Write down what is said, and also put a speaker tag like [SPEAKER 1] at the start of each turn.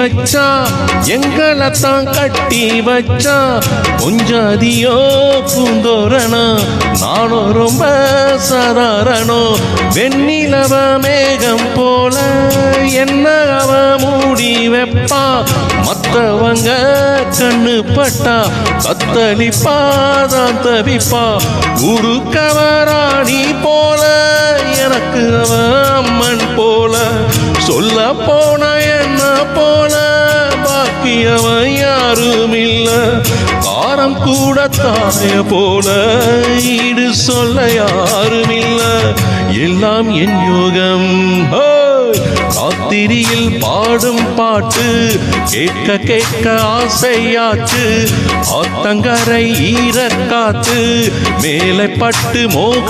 [SPEAKER 1] வச்சா எங்களை தான் கட்டி வச்சா கொஞ்சதியோ பூந்தோரணம் நானும் ரொம்ப சாதாரணம் வெண்ணிலவ மேகம் போல என்ன அவ மூடி வைப்பா மத்தவங்க கண்ணு பட்டா கத்தளிப்பா தான் தவிப்பா உடுக்கவராணி போல எனக்கு அவ அம்மன் போல சொல்ல போன என்ன போல பாக்கியவன் யாரும் இல்ல காரம் கூட தாய போல ஈடு சொல்ல யாரும் இல்ல எல்லாம் என் யோகம் ராத்திரியில் பாடும் பாட்டு கேட்க கேட்க ஆசையாச்சு ஆத்தங்கரை ஈரக்காத்து மேலே பட்டு மோக